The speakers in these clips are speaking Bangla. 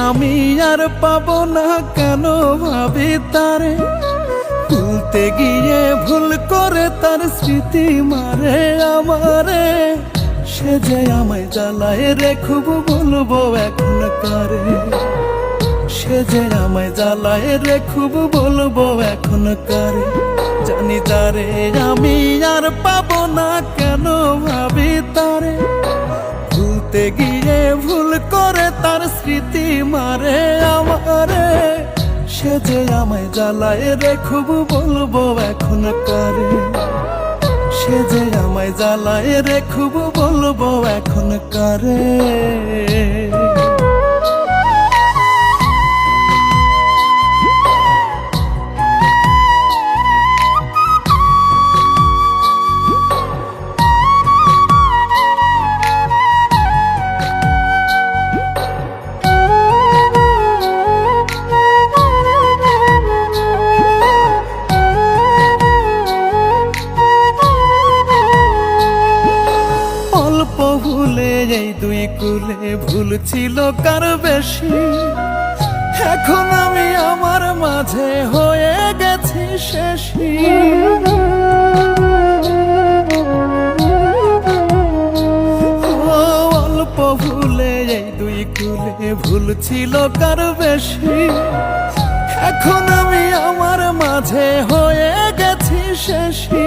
আমি আর পাবো না কেন ভাবি তারে, ভুলতে গিয়ে ভুল করে তার স্মৃতি মারে আমারে। সে যে আমায় জ্বালায় রে খুব বলবো এখন কারে, সে যে আমায় জ্বালায় রে খুব বলবো এখন কারে। জানি তারে আমি আর পাবো না কেন ভাবি তারে, ভুলতে গিয়ে ভুল করে তার স্মৃতি মারে আমারে। সে যে আমায় জ্বালায় রে খুব বলবো এখন কারে, সে যে আমায় জ্বালায় রে খুব বলবো এখন কারে। ভুলে এই দুই কুলে ভুল ছিল কার বেশি, এখন আমি আমার মাঝে হয়ে গেছি শেষী। অল্প ভুলে এই দুই কুলে ভুল ছিল কার বেশি, এখন আমি আমার মাঝে হয়ে গেছি শেষী।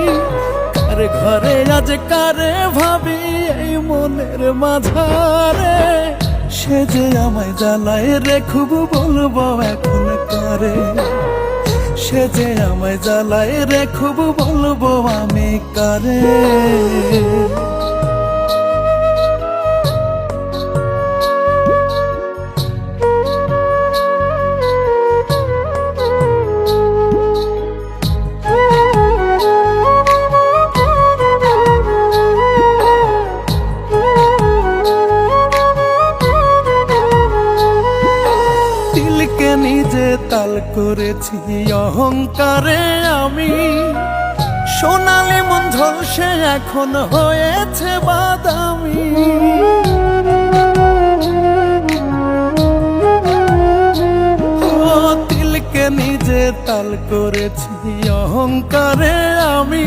কার ঘরে আজ কারে ভাবি এই মনের মাঝারে, সে যে আমায় জ্বালায় রে খুব বলবো এখন কারে, সে যে আমায় জ্বালায় রে খুব বলবো আমি কারে। নিজে তাল করেছি অহংকারে আমি, সোনালি মন ঝলসে এখন হয়েছে বাদামি। তিলকে নিজে তাল করেছি অহংকারে আমি,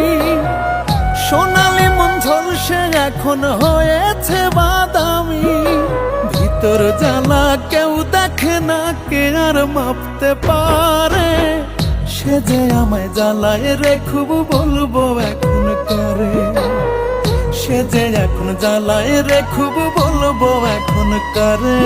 সোনালি মন ঝলসে এখন হয়েছে বাদামি। ভিতর জ্বালা কেউ দেখে না, কে আর মাপতে পারে, সে যে আমায় জ্বালায় রে খুব বলবো এখন কারে, সে যে এখন জ্বালায় রে খুব বলবো এখন কারে।